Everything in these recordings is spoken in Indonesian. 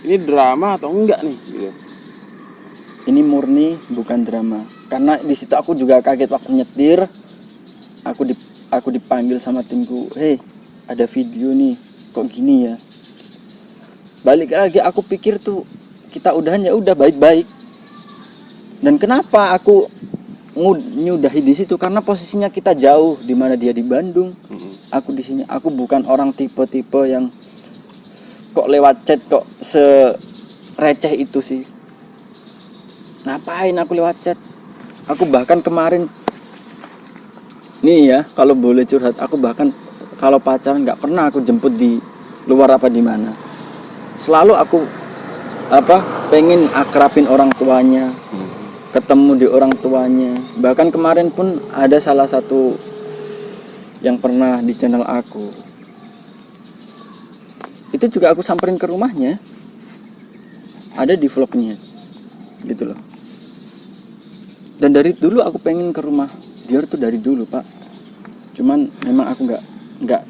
ini drama atau enggak nih gitu. Ini murni bukan drama. Karena di situ aku juga kaget waktu nyetir. Aku dipanggil sama timku, "Hei, ada video nih. Kok gini ya?" Balik lagi aku pikir tuh kita udahan ya udah baik-baik. Dan kenapa aku nyudahi di situ? Karena posisinya kita jauh, di mana dia di Bandung, aku di sini. Aku bukan orang tipe-tipe yang kok lewat chat kok receh itu sih. Ngapain aku lewat chat? Aku bahkan kemarin nih ya, kalau boleh curhat, aku bahkan kalau pacaran nggak pernah aku jemput di luar apa di mana. Selalu aku pengen akrabin orang tuanya, ketemu di orang tuanya. Bahkan kemarin pun ada salah satu yang pernah di channel aku, itu juga aku samperin ke rumahnya, ada di vlognya gitu loh. Dan dari dulu aku pengen ke rumah Dior tuh dari dulu, Pak. Cuman memang aku nggak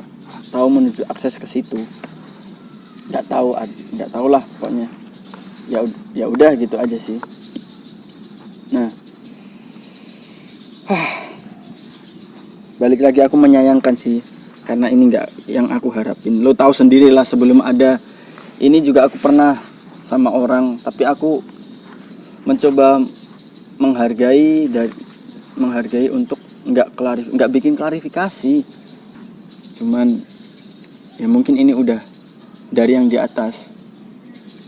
tahu menuju akses ke situ. Nggak tahu lah pokoknya. Ya udah gitu aja sih. Nah, balik lagi aku menyayangkan sih, karena ini nggak yang aku harapin. Lo tahu sendiri lah, sebelum ada ini juga aku pernah sama orang, tapi aku mencoba menghargai untuk nggak bikin klarifikasi. Cuman ya mungkin ini udah dari yang di atas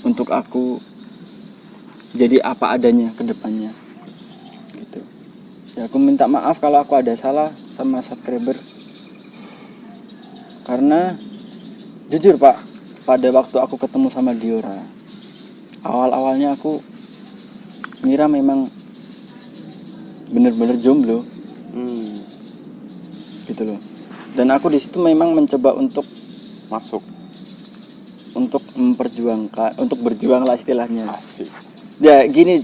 untuk aku jadi apa adanya ke depannya gitu. Ya aku minta maaf kalau aku ada salah sama subscriber. Karena jujur Pak, pada waktu aku ketemu sama Diora, awal-awalnya aku ngira memang bener-bener jomblo gitu loh. Dan aku di situ memang mencoba untuk masuk, untuk memperjuangkan, untuk berjuang lah istilahnya. asik. Ya gini,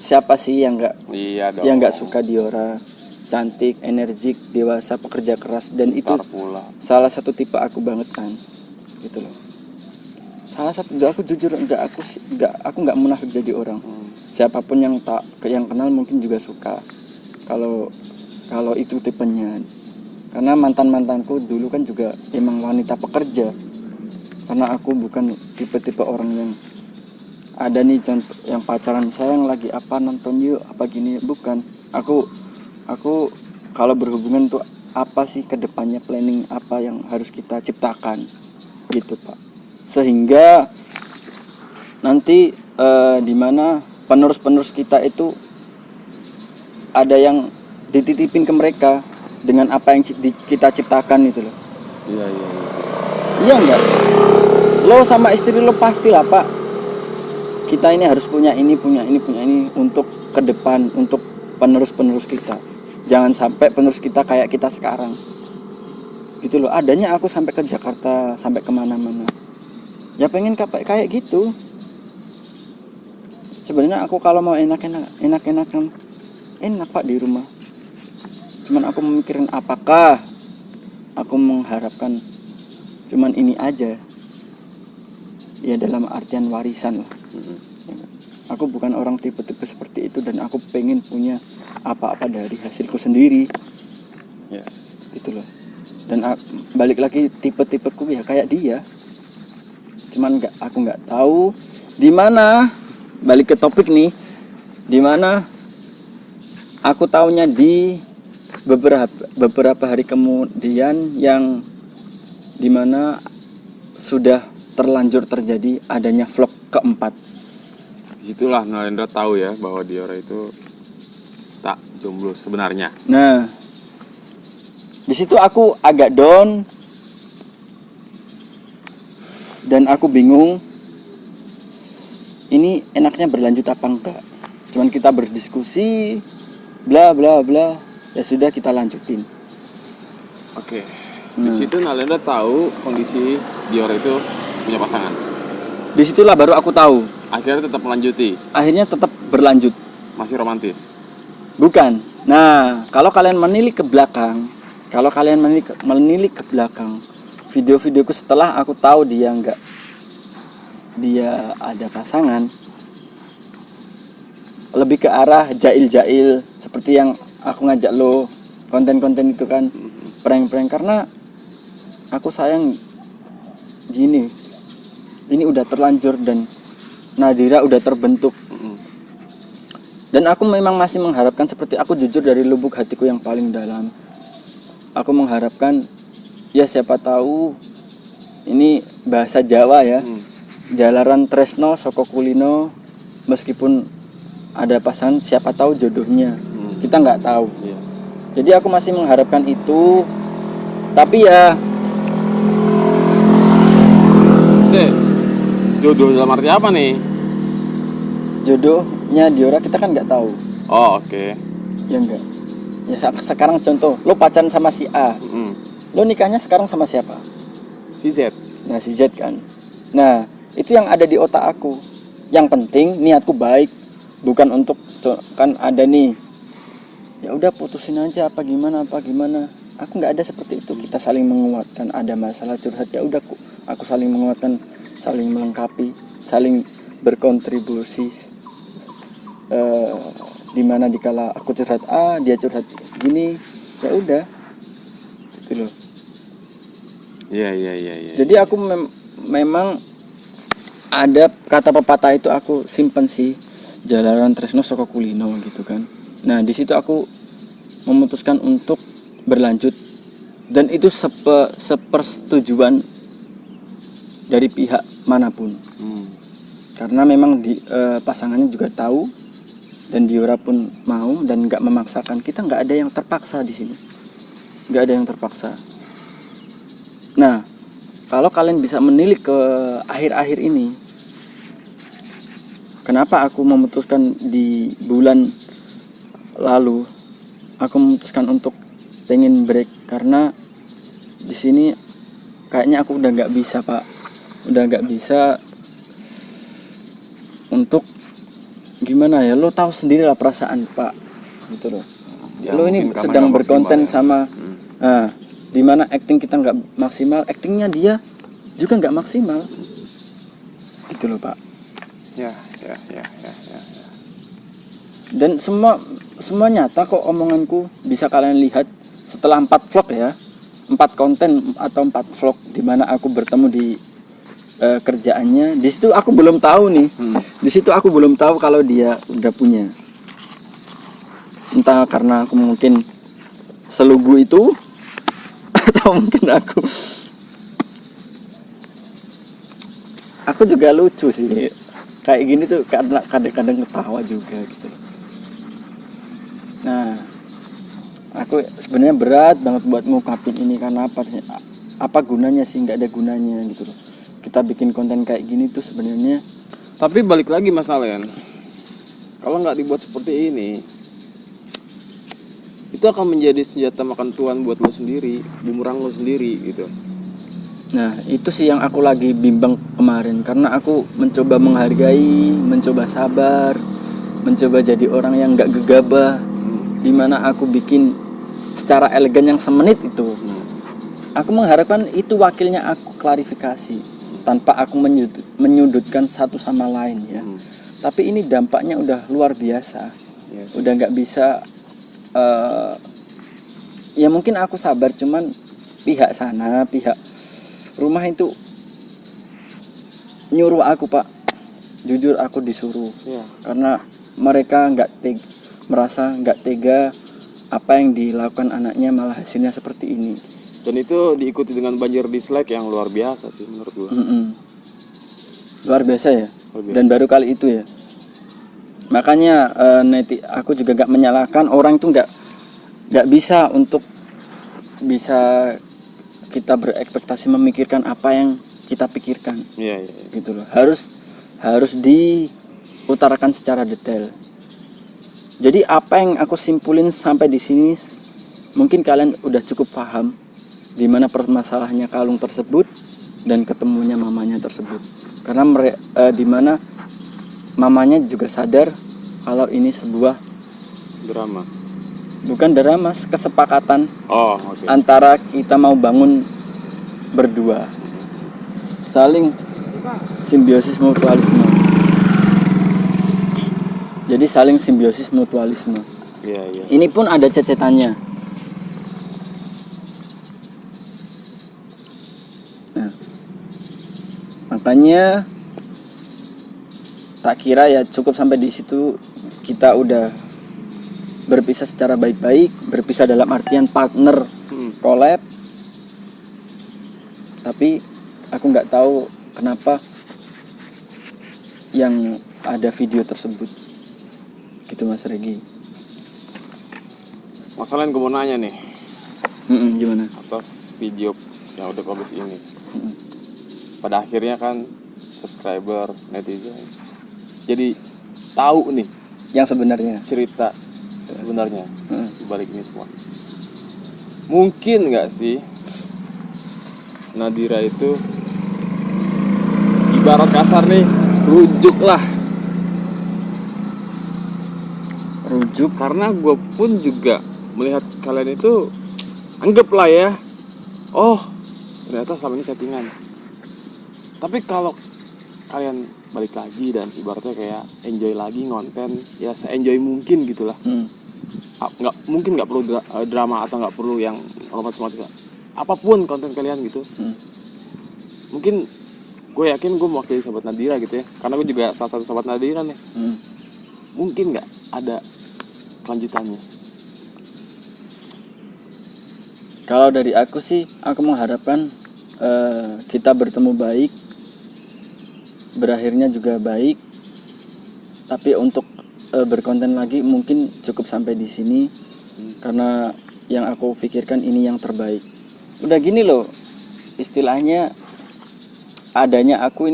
siapa sih yang nggak suka Diora? Cantik, energik, dewasa, pekerja keras, dan itu salah satu tipe aku banget kan gitu loh. Salah satu, aku jujur aku nggak munafik jadi orang. Siapapun yang kenal mungkin juga suka kalau itu tipenya. Karena mantanku dulu kan juga emang wanita pekerja. Karena aku bukan tipe-tipe orang yang ada nih contoh yang pacaran, sayang lagi apa, nonton yuk apa gini, bukan. Aku kalau berhubungan tuh apa sih kedepannya, planning apa yang harus kita ciptakan gitu Pak, sehingga nanti dimana penerus kita itu ada yang dititipin ke mereka dengan apa yang kita ciptakan itu loh. Iya enggak? Lo sama istri lo pastilah Pak, kita ini harus punya ini untuk ke depan, untuk penerus kita. Jangan sampai penerus kita kayak kita sekarang gitu loh. Adanya aku sampai ke Jakarta, sampai kemana-mana ya pengen kayak gitu. Sebenarnya aku kalau mau enak-enakan enak Pak di rumah. Cuman aku memikirin apakah aku mengharapkan cuman ini aja, ya dalam artian warisan lah. Aku bukan orang tipe-tipe seperti itu, dan aku pengen punya apa-apa dari hasilku sendiri. Yes. Gitu loh. Dan balik lagi, tipe-tipeku ya kayak dia. Cuman aku nggak tahu di mana, balik ke topik nih, di mana aku taunya di beberapa hari kemudian, yang dimana sudah terlanjur terjadi adanya vlog keempat. Disitulah Nalendra tahu ya bahwa Diora itu tak jomblo sebenarnya. Nah, di situ aku agak down dan aku bingung. Ini enaknya berlanjut apa enggak? Cuman kita berdiskusi, bla bla bla. Ya sudah, kita lanjutin. Oke. Di situ Nalendra tahu kondisi Diora itu punya pasangan. Disitulah baru aku tahu. Akhirnya tetap melanjuti. Akhirnya tetap berlanjut. Masih romantis? Bukan. Nah, kalau kalian menilik ke belakang, video-videoku setelah aku tahu dia dia ada pasangan, lebih ke arah jail-jail seperti yang aku ngajak lo konten-konten itu kan, prank-prank, karena aku sayang gini, ini udah terlanjur dan Nadira udah terbentuk. Dan aku memang masih mengharapkan, seperti aku jujur dari lubuk hatiku yang paling dalam, aku mengharapkan, ya siapa tahu ini bahasa Jawa ya, jalaran tresno soko kulino, meskipun ada pasangan siapa tahu jodohnya, kita nggak tahu. Jadi aku masih mengharapkan itu, tapi ya jodoh dalam arti apa nih? Jodohnya Diora kita kan nggak tahu. Oh oke. Ya enggak. Ya sekarang contoh, lo pacaran sama si A, lo nikahnya sekarang sama siapa? Si Z. Nah si Z kan. Nah itu yang ada di otak aku. Yang penting niatku baik, bukan untuk kan ada nih. Ya udah putusin aja apa gimana. Aku nggak ada seperti itu. Kita saling menguatkan. Ada masalah curhat ya udah aku saling menguatkan, saling melengkapi, saling berkontribusi. Dimana dikala aku curhat A, dia curhat gini, ya udah gitu loh. Iya. Jadi aku memang ada kata pepatah itu aku simpen sih, jalaran tresno soko kulino gitu kan. Nah di situ aku memutuskan untuk berlanjut, dan itu sepersetujuan dari pihak manapun. Karena memang pasangannya juga tahu, dan Diora pun mau dan nggak memaksakan. Kita nggak ada yang terpaksa di sini, nggak ada yang terpaksa. Nah kalau kalian bisa menilik ke akhir-akhir ini, kenapa aku memutuskan di bulan lalu, aku memutuskan untuk pengen break, karena di sini kayaknya aku udah nggak bisa Pak, udah nggak bisa untuk gimana ya, lo tahu sendiri lah perasaan Pak gitu loh ya, lo ini sedang berkonten ya. Sama dimana acting kita nggak maksimal, actingnya dia juga nggak maksimal gitu loh Pak ya. Dan semua nyata kok omonganku, bisa kalian lihat setelah 4 vlog ya, 4 konten atau 4 vlog dimana aku bertemu di kerjaannya. Di situ aku belum tahu nih. Di situ aku belum tahu kalau dia udah punya. Entah karena aku mungkin selugu itu atau mungkin aku juga lucu sih. Kayak gini tuh karena kadang-kadang ketawa juga gitu. Nah, aku sebenarnya berat banget buat ngungkapin ini karena apa gunanya sih, nggak ada gunanya gitu loh. Kita bikin konten kayak gini tuh sebenarnya. Tapi balik lagi Mas Nalen, kalau nggak dibuat seperti ini, itu akan menjadi senjata makan tuan buat lo sendiri, bumerang lo sendiri gitu. Nah itu sih yang aku lagi bimbang kemarin, karena aku mencoba menghargai, mencoba sabar, mencoba jadi orang yang nggak gegabah. Dimana aku bikin secara elegan yang semenit itu, aku mengharapkan itu wakilnya aku klarifikasi tanpa aku menyudutkan satu sama lain ya. Tapi ini dampaknya udah luar biasa. Udah nggak bisa ya mungkin aku sabar, cuman pihak sana, pihak rumah itu nyuruh aku Pak. Jujur aku disuruh karena mereka merasa nggak tega apa yang dilakukan anaknya malah hasilnya seperti ini. Dan itu diikuti dengan banjir dislike yang luar biasa sih menurut gua. Luar biasa ya. Dan baru kali itu ya. Makanya aku juga gak menyalahkan orang itu, gak bisa untuk bisa kita berekspektasi memikirkan apa yang kita pikirkan. Iya. Gitu loh. Harus diutarakan secara detail. Jadi apa yang aku simpulin sampai di sini, mungkin kalian udah cukup paham di mana permasalahannya kalung tersebut dan ketemunya mamanya tersebut. Karena di mana mamanya juga sadar kalau ini sebuah drama. Bukan drama, kesepakatan antara kita mau bangun berdua. Saling Simbiosis mutualisme. Jadi saling simbiosis mutualisme. Iya. Ini pun ada cecetannya. Nah, makanya tak kira ya cukup sampai di situ kita udah berpisah secara baik-baik, berpisah dalam artian partner collab. Tapi aku nggak tahu kenapa yang ada video tersebut. Gitu Mas Regi. Masalahnya gue mau nanya nih. Gimana? Atas video yang udah bagus ini. Pada akhirnya kan subscriber, netizen jadi tahu nih Yang sebenarnya. cerita sebenarnya di balik ini semua. Mungkin nggak sih Nadira itu ibarat kasar nih rujuk karena gue pun juga melihat kalian itu anggaplah ya, oh ternyata selama ini settingan. Tapi kalau kalian balik lagi dan ibaratnya kayak enjoy lagi ngonten ya se-enjoy mungkin gitulah. Nggak perlu drama atau nggak perlu yang romantis, apapun konten kalian gitu. Mungkin gue yakin gue mewakili sahabat Nadira gitu ya, karena gue juga salah satu sahabat Nadira nih. Mungkin nggak ada kelanjutannya? Kalau dari aku sih, aku mengharapkan kita bertemu baik, berakhirnya juga baik. Tapi untuk berkonten lagi mungkin cukup sampai di sini, karena yang aku pikirkan ini yang terbaik. Udah gini loh, istilahnya adanya aku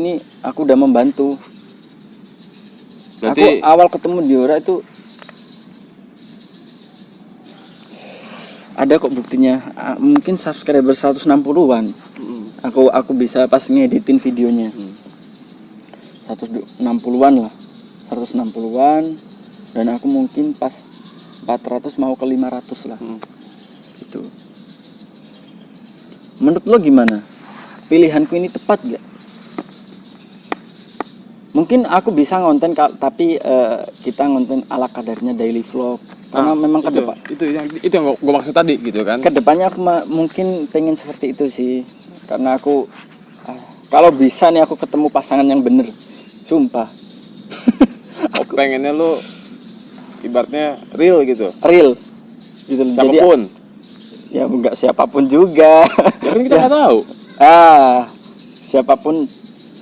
udah membantu. Berarti aku awal ketemu Diora itu ada kok buktinya. Mungkin subscriber 160-an. Aku bisa pas ngeditin videonya. 160-an lah. 160-an dan aku mungkin pas 400 mau ke 500 lah. Gitu. Menurut lo gimana? Pilihanku ini tepat gak? Mungkin aku bisa ngonten tapi kita ngonten ala kadarnya daily vlog. Karena memang itu yang gue maksud tadi gitu kan. Kedepannya aku mungkin pengen seperti itu sih. Karena aku kalau bisa nih aku ketemu pasangan yang bener, sumpah. Aku pengennya lu ibaratnya real gitu. Real gitu. Siapapun. Jadi, ya enggak siapapun juga. Ya kan kita nggak tahu. Siapapun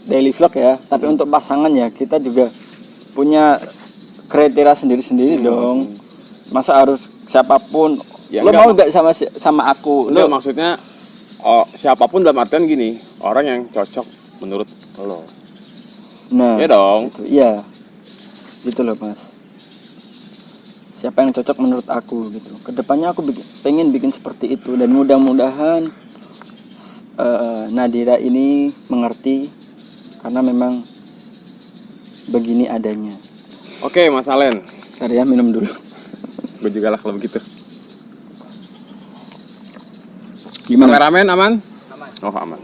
daily vlog ya. Tapi untuk pasangan ya kita juga punya kriteria sendiri-sendiri dong. Masa harus siapapun? Ya, lo mau nggak sama aku? Lo maksudnya siapapun dalam artian gini, orang yang cocok menurut lo. Nah, ya dong. Gitu, iya, gitu loh Mas. Siapa yang cocok menurut aku gitu. Kedepannya aku pengen bikin seperti itu dan mudah-mudahan Nadira ini mengerti karena memang begini adanya. Oke, Mas Alen. Ntar ya minum dulu. Gue juga lah kalau begitu. Gimana? Kameramen aman? Aman. Oh aman.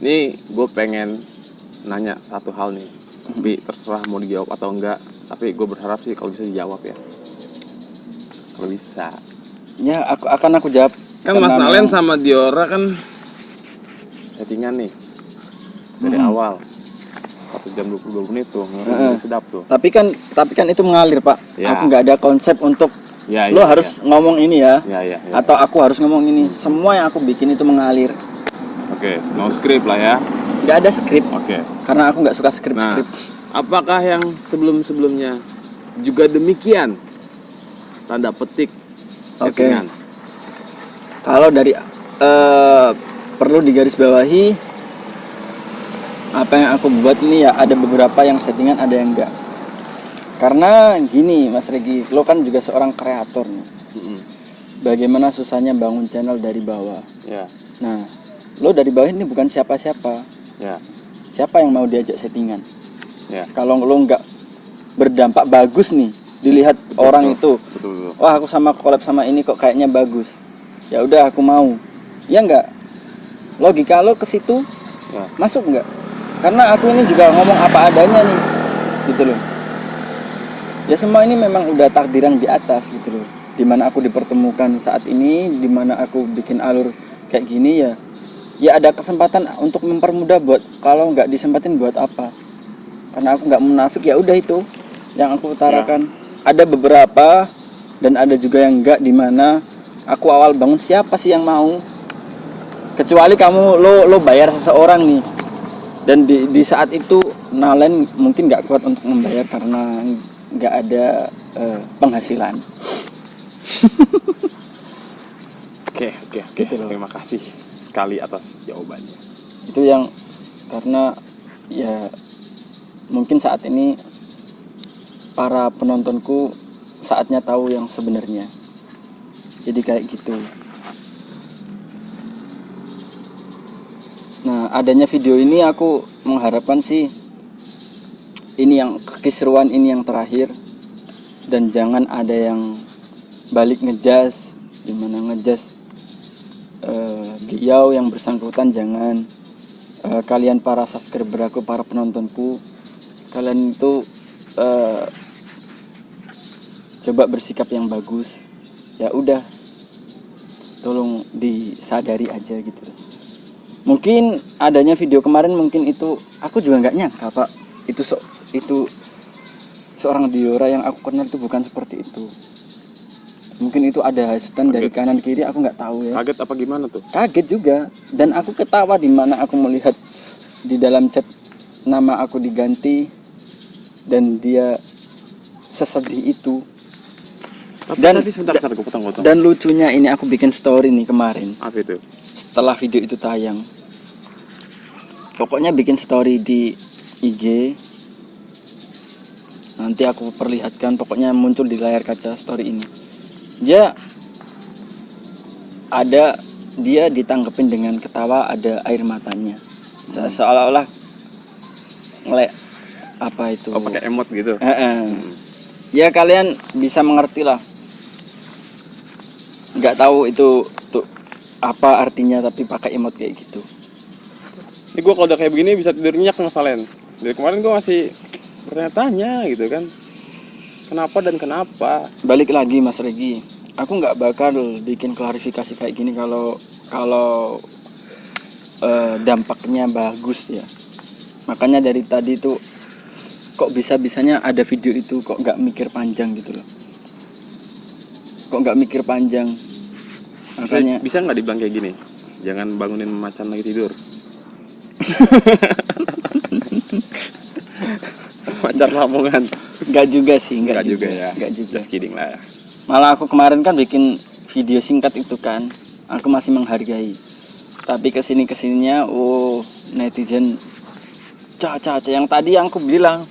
Nih gue pengen nanya satu hal nih. Tapi terserah mau dijawab atau enggak. Tapi gue berharap sih kalau bisa dijawab ya. Kalau bisa. Ya aku jawab. Kan Mas Alen sama Diora kan settingan nih dari awal. 1 jam 22 menit tuh, sedap tuh. Tapi kan itu mengalir Pak. Ya. Aku nggak ada konsep untuk lo harus ngomong ini ya. Ya. Atau aku harus ngomong ini. Semua yang aku bikin itu mengalir. Oke, no script lah ya. Nggak ada skrip. Oke. Karena aku nggak suka skrip. Nah, apakah yang sebelumnya juga demikian? Tanda petik settingan. Kalau dari perlu digarisbawahi, apa yang aku buat ini ya ada beberapa yang settingan, ada yang enggak. Karena gini Mas Regi, lo kan juga seorang kreator nih. Bagaimana susahnya bangun channel dari bawah. Ya. Nah, lo dari bawah ini bukan siapa-siapa. Ya. Siapa yang mau diajak settingan? Ya. Kalau lo nggak berdampak bagus nih, dilihat orang itu, betul. Wah aku sama collab sama ini kok kayaknya bagus. Ya udah aku mau. Ya enggak. Logika lo ke situ. Ya. Masuk nggak? Karena aku ini juga ngomong apa adanya nih, gitu loh. Ya semua ini memang udah takdir yang di atas gitu loh. Dimana aku dipertemukan saat ini, dimana aku bikin alur kayak gini ya. Ya ada kesempatan untuk mempermudah buat, kalau nggak disempatin buat apa? Karena aku nggak munafik, ya udah itu yang aku utarakan. Ada beberapa dan ada juga yang enggak, dimana aku awal bangun siapa sih yang mau, kecuali kamu lo bayar seseorang nih, dan di saat itu Nalen mungkin nggak kuat untuk membayar karena nggak ada penghasilan. Oke. Gitu loh. Terima kasih sekali atas jawabannya. Itu yang karena ya mungkin saat ini para penontonku saatnya tahu yang sebenarnya. Jadi kayak gitu. Nah, adanya video ini aku mengharapkan sih ini yang keseruan ini yang terakhir, dan jangan ada yang balik ngejas, dimana ngejas beliau yang bersangkutan. Jangan. Kalian para subscriber aku, para penontonku, kalian itu coba bersikap yang bagus. Ya udah, tolong disadari aja gitu. Mungkin adanya video kemarin, mungkin itu aku juga nggak nyangka Pak, itu seorang Diora yang aku kenal itu bukan seperti itu. Mungkin itu ada hasutan dari kanan kiri, aku nggak tahu ya. Kaget apa gimana tuh? Kaget juga, dan aku ketawa di mana aku melihat di dalam chat nama aku diganti dan dia sesedih itu. Dan sebentar gue potong. Dan lucunya ini aku bikin story nih kemarin. Apa itu? Setelah video itu tayang, pokoknya bikin story di IG. Nanti aku perlihatkan, pokoknya muncul di layar kaca story ini. Dia ditanggepin dengan ketawa, ada air matanya. Seolah-olah ngelek apa itu? Oh, pakai emot gitu. Ya kalian bisa mengerti lah. Nggak tahu itu tuh apa artinya, tapi pakai emot kayak gitu. Ini gue kalau udah kayak begini bisa tidur nyenyak masalahin. Dari kemarin gue masih bertanya-tanya gitu kan, kenapa dan kenapa. Balik lagi Mas Regi, aku nggak bakal bikin klarifikasi kayak gini kalau dampaknya bagus ya. Makanya dari tadi tuh kok bisa-bisanya ada video itu kok nggak mikir panjang gitu loh. Kok nggak mikir panjang. Makanya bisa nggak dibilang kayak gini, jangan bangunin macan lagi tidur. Macan Lamongan. Nggak juga sih, nggak juga ya. Nggak juga. Just kidding lah ya. Malah aku kemarin kan bikin video singkat itu kan, aku masih menghargai. Tapi kesininya, netizen caca yang tadi yang aku bilang,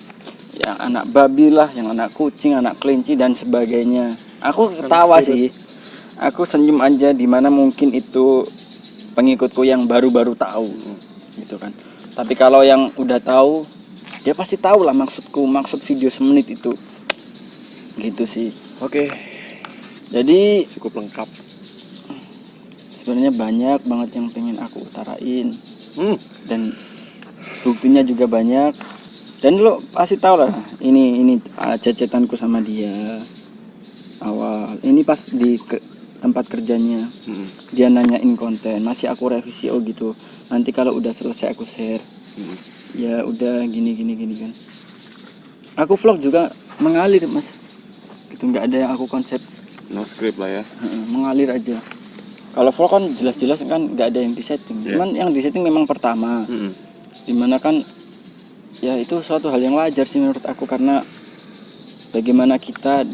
yang anak babi lah, yang anak kucing, anak kelinci dan sebagainya. Aku ketawa sih, aku senyum aja, dimana mungkin itu pengikutku yang baru-baru tahu, gitu kan. Tapi kalau yang udah tahu, dia pasti tahu lah maksud video semenit itu, gitu sih. Oke. Jadi cukup lengkap. Sebenarnya banyak banget yang pengen aku utarain, dan buktinya juga banyak. Dan lo pasti tahu lah, ini cecetanku sama dia awal. Ini pas di tempat kerjanya, dia nanyain konten, masih aku revisi gitu. Nanti kalau udah selesai aku share. Ya udah gini kan. Aku vlog juga mengalir Mas, gitu, nggak ada yang aku konsep. No script lah ya. Mengalir aja. Kalau vlog kan jelas-jelas kan nggak ada yang disetting. Cuman yang disetting memang pertama. Dimana kan ya itu suatu hal yang wajar sih menurut aku, karena bagaimana kita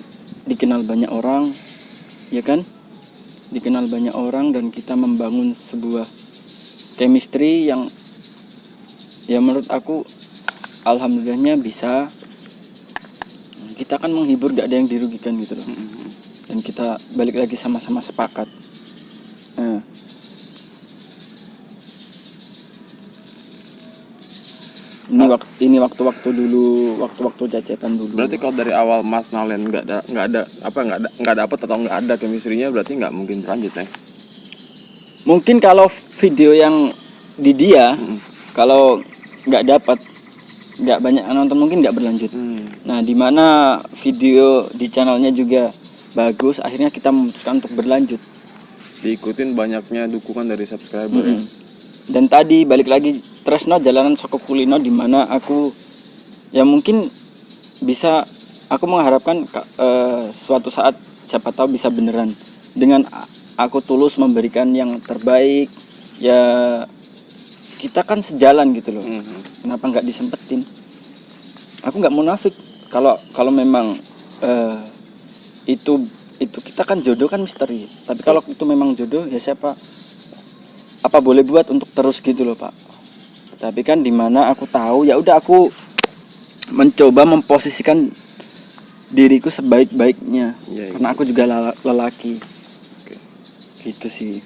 dikenal banyak orang, ya kan? Dikenal banyak orang dan kita membangun sebuah chemistry yang ya menurut aku alhamdulillahnya bisa. Kita kan menghibur, gak ada yang dirugikan gitu loh. Dan kita balik lagi sama-sama sepakat. Ini waktu-waktu dulu, waktu-waktu cecetan dulu. Berarti kalau dari awal Mas Nalen nggak dapet atau nggak ada chemistry-nya, berarti nggak mungkin berlanjut ya? Mungkin kalau video yang di dia kalau nggak dapat, nggak banyak yang nonton, mungkin nggak berlanjut. Nah, dimana video di channelnya juga bagus, akhirnya kita memutuskan untuk berlanjut. Diikutin banyaknya dukungan dari subscriber ya. Dan tadi balik lagi Tresno Jalanan Soko Kulino, dimana aku ya mungkin bisa, aku mengharapkan suatu saat siapa tahu bisa beneran dengan aku tulus memberikan yang terbaik ya. Kita kan sejalan gitu loh. Kenapa nggak disempetin? Aku nggak munafik kalau memang itu kita kan jodoh kan misteri. Tapi kalau itu memang jodoh ya siapa, apa boleh buat untuk terus gitu loh Pak. Tapi kan dimana aku tahu ya udah, aku mencoba memposisikan diriku sebaik-baiknya. Karena aku juga lelaki. Gitu sih.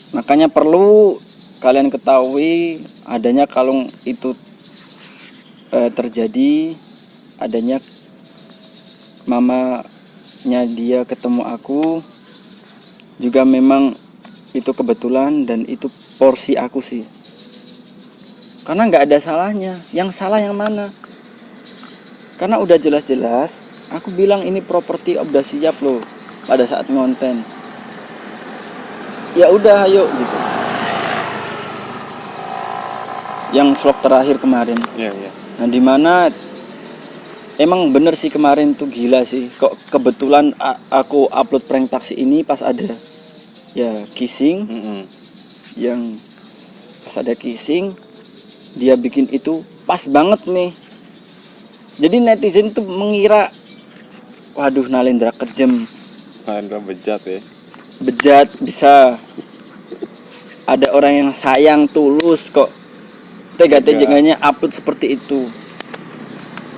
Makanya perlu kalian ketahui adanya kalung itu terjadi, adanya mamanya dia ketemu aku juga memang itu kebetulan, dan itu porsi aku sih. Karena nggak ada salahnya. Yang salah yang mana? Karena udah jelas-jelas aku bilang ini properti udah siap loh pada saat ngonten. Ya udah ayo gitu. Yang vlog terakhir kemarin. Nah, dimana emang bener sih kemarin tuh gila sih. Kok kebetulan aku upload prank taksi ini pas ada ya kissing. Yang pas ada kissing dia bikin itu pas banget nih. Jadi netizen tuh mengira, waduh Nalendra kejem. Nalendra bejat ya. Bejat, bisa ada orang yang sayang tulus kok tega-teganya upload seperti itu.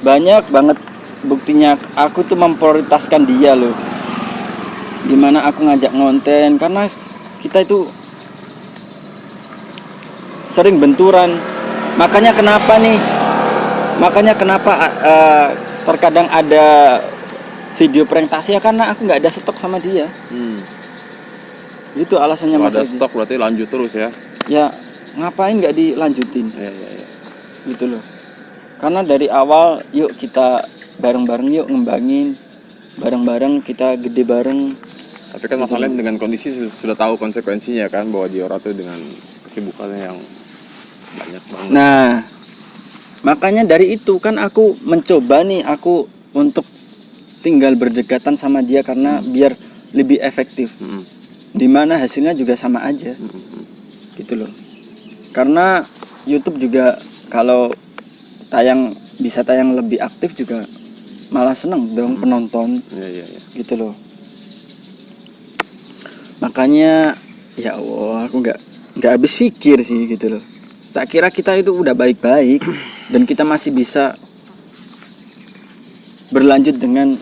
Banyak banget buktinya aku tuh memprioritaskan dia loh. Dimana aku ngajak ngonten, karena kita itu sering benturan. Makanya kenapa terkadang ada video prank Tasya, karena aku nggak ada stok sama dia. Itu alasannya. Mas. Ada stok berarti lanjut terus ya? Ya ngapain nggak dilanjutin? Ya. Gitu loh. Karena dari awal yuk kita bareng-bareng, yuk ngembangin bareng-bareng, kita gede bareng. Tapi kan masalahnya dengan kondisi sudah tahu konsekuensinya kan, bahwa Diora tuh dengan kesibukannya yang banyak banget. Nah, makanya dari itu kan aku mencoba nih aku untuk tinggal berdekatan sama dia, karena biar lebih efektif. Dimana hasilnya juga sama aja. Gitu loh. Karena YouTube juga kalau bisa tayang lebih aktif juga malah seneng dong penonton. Gitu loh. Makanya ya Allah, aku nggak habis pikir sih gitu loh. Tak kira kita itu udah baik-baik dan kita masih bisa berlanjut dengan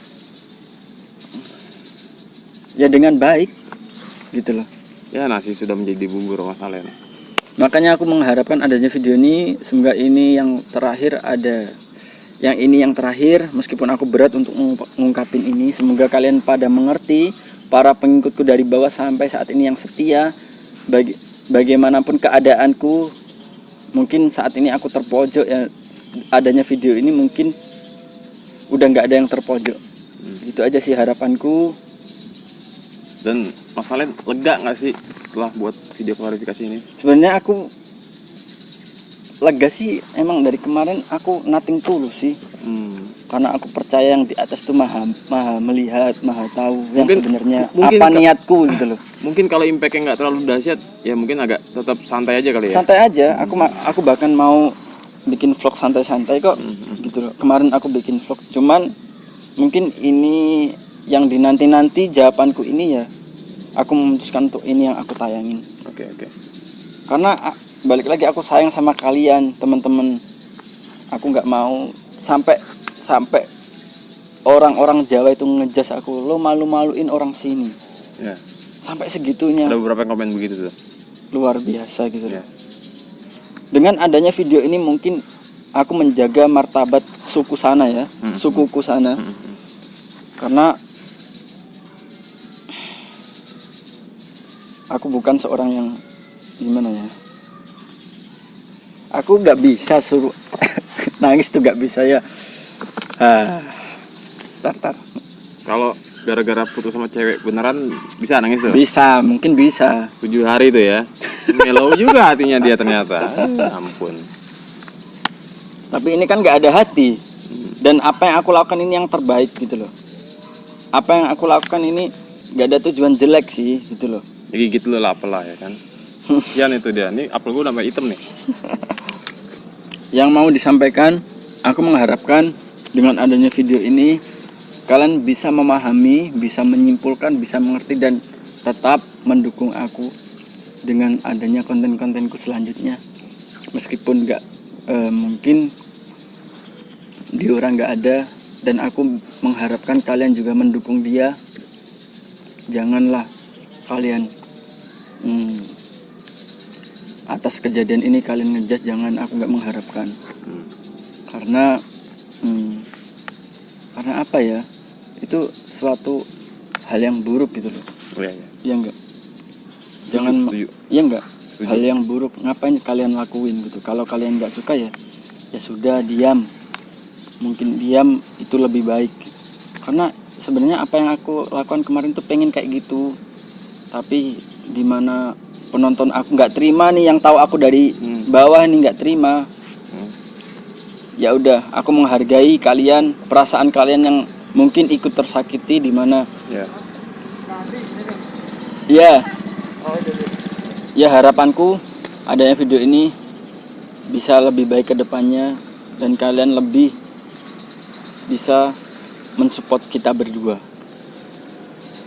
baik gitu loh. Ya nasi sudah menjadi bumbu masalahnya. Makanya aku mengharapkan adanya video ini, semoga ini yang terakhir yang terakhir, meskipun aku berat untuk mengungkapin ini. Semoga kalian pada mengerti, para pengikutku dari bawah sampai saat ini yang setia. Bagaimanapun keadaanku, mungkin saat ini aku terpojok ya, adanya video ini mungkin udah nggak ada yang terpojok. Gitu aja sih harapanku. Dan masalahnya lega nggak sih setelah buat video klarifikasi ini? Sebenarnya aku lega sih, emang dari kemarin aku nothing tulus sih. Karena aku percaya yang di atas tuh maha melihat, maha tahu yang sebenarnya apa niatku gitu loh. Mungkin kalau impactnya nggak terlalu dahsyat, ya mungkin agak tetap santai aja kali ya. Santai aja, aku bahkan mau bikin vlog santai-santai kok, gitu loh. Kemarin aku bikin vlog, cuman mungkin ini yang dinanti-nanti jawabanku ini ya, aku memutuskan untuk ini yang aku tayangin. Oke. Karena balik lagi aku sayang sama kalian teman-teman. Aku nggak mau sampai orang-orang Jawa itu ngejas aku, lo malu-maluin orang sini. Ya. Sampai segitunya. Ada beberapa yang komen begitu tuh. Luar biasa gitu loh. Dengan adanya video ini mungkin aku menjaga martabat suku sana ya, sukuku sana. Karena aku bukan seorang yang gimana ya, Aku nggak bisa suruh nangis tuh, nggak bisa ya. Tar. Kalau gara-gara putus sama cewek beneran bisa nangis tuh? Bisa, mungkin bisa. 7 hari tuh ya. Mellow juga hatinya dia ternyata. Ampun. Tapi ini kan nggak ada hati. Dan apa yang aku lakukan ini yang terbaik gitu loh. Apa yang aku lakukan ini nggak ada tujuan jelek sih gitu loh. Jadi gitu lah apalah ya kan. Kian itu dia. Ini apel gue udah hitam nih. Yang mau disampaikan, aku mengharapkan dengan adanya video ini kalian bisa memahami, bisa menyimpulkan, bisa mengerti dan tetap mendukung aku dengan adanya konten-kontenku selanjutnya. Meskipun mungkin Diora nggak ada, dan aku mengharapkan kalian juga mendukung dia. Janganlah kalian atas kejadian ini kalian ngejudge, jangan, aku nggak mengharapkan. Karena apa ya, itu suatu hal yang buruk gitu loh. Ya enggak, jangan setuju. Ya enggak, Setuju. hal yang buruk ngapain kalian lakuin gitu. Kalau kalian nggak suka ya sudah, diam. Mungkin diam itu lebih baik. Karena sebenarnya apa yang aku lakukan kemarin tuh pengen kayak gitu, tapi dimana penonton aku nggak terima nih, yang tahu aku dari bawah nih nggak terima. Ya udah, aku menghargai kalian, perasaan kalian yang mungkin ikut tersakiti di mana. Ya harapanku adanya video ini bisa lebih baik ke depannya dan kalian lebih bisa mensupport kita berdua.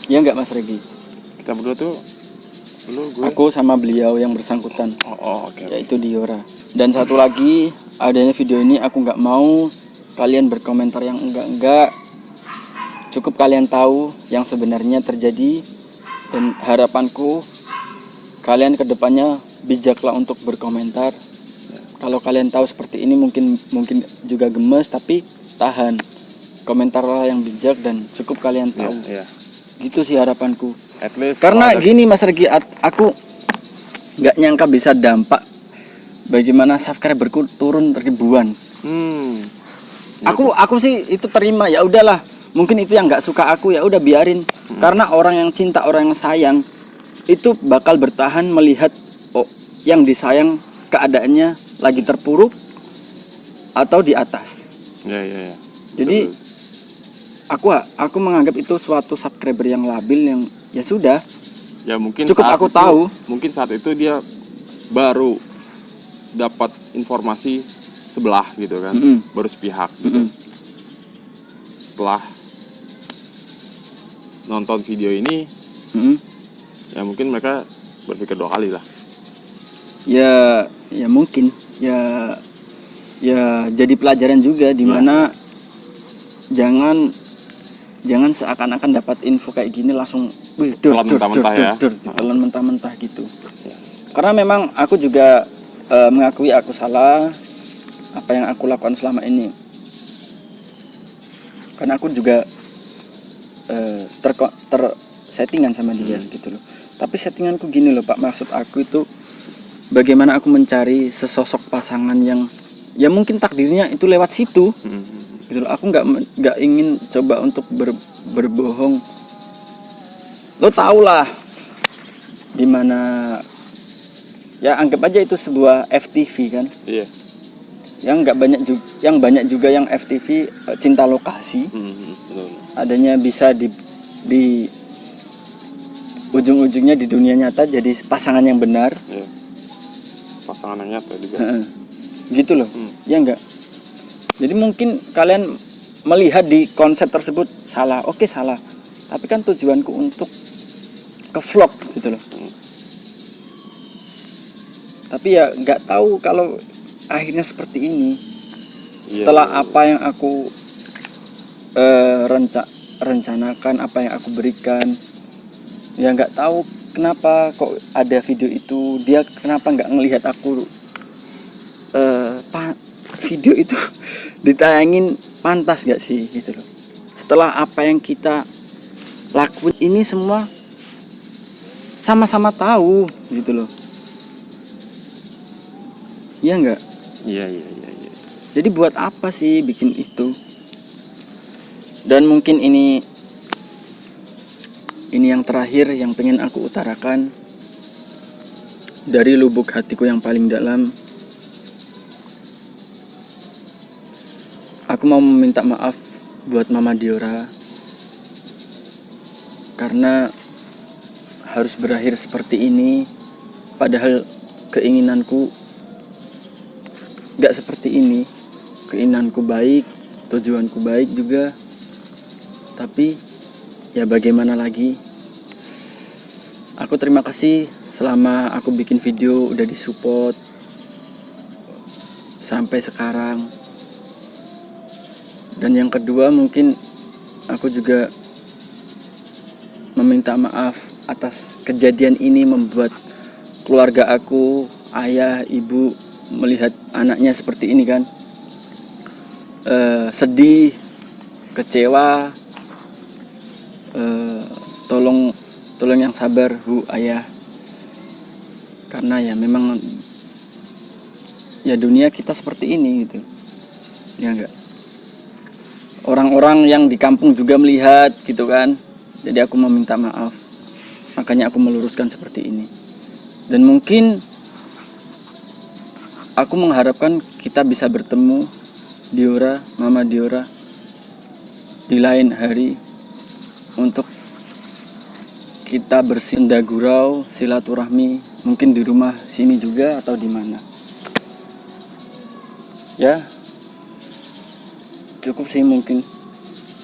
Ya enggak Mas Regi? Kita berdua tuh gue. Aku sama beliau yang bersangkutan. Oke. Yaitu Diora. Dan satu lagi, adanya video ini aku nggak mau kalian berkomentar yang enggak. Cukup kalian tahu yang sebenarnya terjadi, dan harapanku kalian kedepannya bijaklah untuk berkomentar. Kalau kalian tahu seperti ini mungkin juga gemes, tapi tahan, komentarlah yang bijak dan cukup kalian tahu. Gitu sih harapanku. At least karena gini Mas Regi, aku nggak nyangka bisa dampak bagaimana subscriberku turun ribuan. Aku sih itu terima, ya udahlah. Mungkin itu yang nggak suka aku, ya udah biarin. Karena orang yang cinta, orang yang sayang itu bakal bertahan melihat yang disayang keadaannya lagi terpuruk atau di atas. Ya. Jadi aku menganggap itu suatu subscriber yang labil, yang ya sudah. Ya mungkin cukup aku tahu. Mungkin saat itu dia baru dapat informasi sebelah gitu kan, baru sepihak gitu. Setelah nonton video ini, ya mungkin mereka berpikir 2 kali lah. Ya mungkin ya jadi pelajaran juga, dimana jangan seakan-akan dapat info kayak gini langsung telan mentah-mentah gitu. Karena memang aku juga mengakui aku salah apa yang aku lakukan selama ini. Karena aku juga settingan sama dia gitu loh. Tapi settinganku gini loh Pak, maksud aku itu bagaimana aku mencari sesosok pasangan yang ya mungkin takdirnya itu lewat situ. Gitu loh. Aku nggak ingin coba untuk berbohong. Lo tau lah dimana, ya anggap aja itu sebuah FTV kan. Iya. Yang banyak juga yang FTV cinta lokasi. Adanya bisa di ujung-ujungnya di dunia nyata jadi pasangan yang benar. Iya. Pasangan yang nyata juga. Gitu loh. Ya enggak. Jadi mungkin kalian melihat di konsep tersebut salah. Oke, salah. Tapi kan tujuanku untuk ke vlog gitu loh. Tapi ya nggak tahu kalau akhirnya seperti ini. Setelah apa yang aku rencanakan, apa yang aku berikan, ya nggak tahu kenapa kok ada video itu. Dia kenapa nggak ngelihat aku video itu ditayangin, pantas gak sih gitu loh. Setelah apa yang kita lakuin ini semua sama-sama tahu gitu loh. Iya enggak? Iya. Jadi buat apa sih bikin itu? Dan mungkin ini yang terakhir yang pengen aku utarakan dari lubuk hatiku yang paling dalam. Aku mau meminta maaf buat Mama Diora karena harus berakhir seperti ini, padahal keinginanku gak seperti ini. Keinginanku baik, tujuanku baik juga, tapi ya bagaimana lagi. Aku terima kasih selama aku bikin video udah disupport sampai sekarang. Dan yang kedua, mungkin aku juga meminta maaf atas kejadian ini membuat keluarga aku, ayah, ibu melihat anaknya seperti ini kan. Sedih, kecewa. Tolong yang sabar Bu, ayah. Karena ya memang ya dunia kita seperti ini gitu. Ya enggak. Orang-orang yang di kampung juga melihat gitu kan. Jadi aku meminta maaf. Makanya aku meluruskan seperti ini. Dan mungkin aku mengharapkan kita bisa bertemu Diora, Mama Diora di lain hari untuk kita bersinda gurau, silaturahmi, mungkin di rumah sini juga atau di mana. Ya, cukup sih mungkin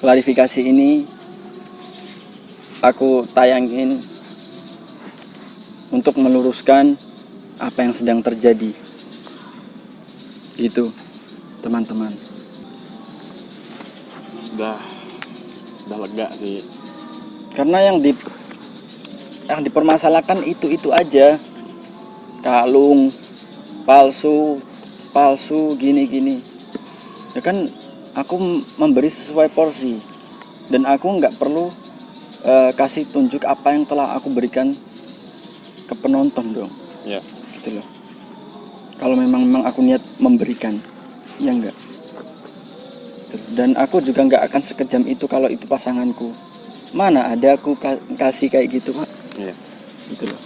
klarifikasi ini aku tayangin untuk meluruskan apa yang sedang terjadi. Gitu, teman-teman. Sudah lega sih. Karena yang dipermasalahkan itu aja. Kalung palsu gini. Ya kan aku memberi sesuai porsi dan aku nggak perlu kasih tunjuk apa yang telah aku berikan ke penonton dong. Ya. Gitu loh. Kalau memang aku niat memberikan, ya enggak. Dan aku juga nggak akan sekejam itu kalau itu pasanganku. Mana ada aku kasih kayak gitu, Pak. Iya. Gitu loh.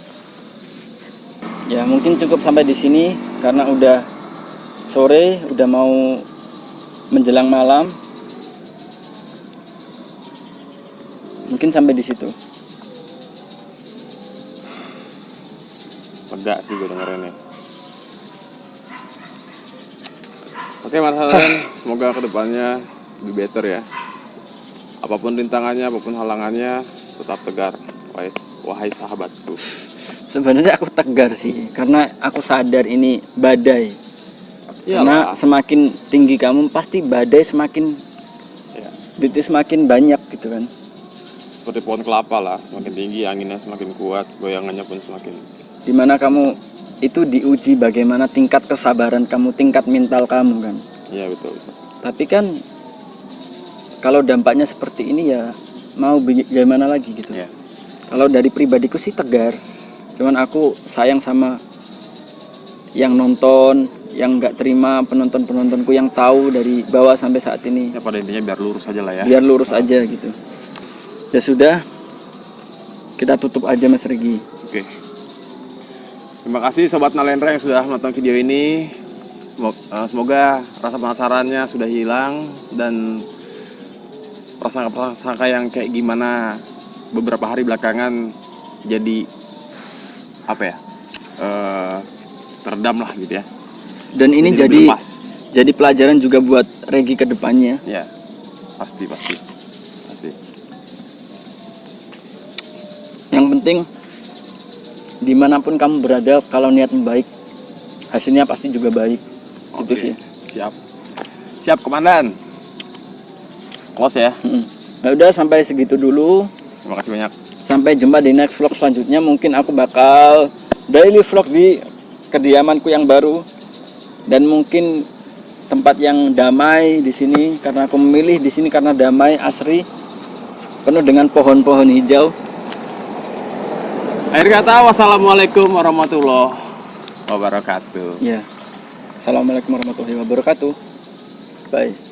Ya mungkin cukup sampai di sini karena udah sore, udah mau menjelang malam. Mungkin sampai di situ. Lega sih gue dengerin ya. Oke Mas Hasan, semoga kedepannya lebih better ya. Apapun rintangannya, apapun halangannya, tetap tegar, wahai sahabatku. Sebenarnya aku tegar sih, karena aku sadar ini badai. Karena semakin tinggi kamu, pasti badai semakin, itu semakin banyak gitu kan. Seperti pohon kelapa lah, semakin tinggi anginnya semakin kuat, goyangannya pun semakin. Dimana kamu itu diuji bagaimana tingkat kesabaran kamu, tingkat mental kamu kan. Iya betul. Tapi kan kalau dampaknya seperti ini ya mau bagaimana lagi gitu. Yeah. Kalau dari pribadiku sih tegar. Cuman aku sayang sama yang nonton, yang nggak terima, penontonku yang tahu dari bawah sampai saat ini. Ya pada intinya biar lurus aja lah ya. Biar lurus aja gitu. Ya sudah, kita tutup aja Mas Regi. Oke. Terima kasih Sobat Nalendra yang sudah menonton video ini. Semoga rasa penasarannya sudah hilang dan prasangka yang kayak gimana beberapa hari belakangan jadi teredam lah gitu ya. Dan ini jadi pelajaran juga buat Regi ke depannya. Ya, pasti. Yang penting dimanapun kamu berada, kalau niat baik, hasilnya pasti juga baik. Gitu sih. Siap Komandan. Close ya. Nah, udah sampai segitu dulu. Terima kasih banyak. Sampai jumpa di next vlog selanjutnya. Mungkin aku bakal daily vlog di kediamanku yang baru dan mungkin tempat yang damai di sini karena aku memilih di sini karena damai, asri, penuh dengan pohon-pohon hijau. Akhir kata, wassalamualaikum warahmatullahi wabarakatuh. Ya. Assalamualaikum warahmatullahi wabarakatuh. Bye.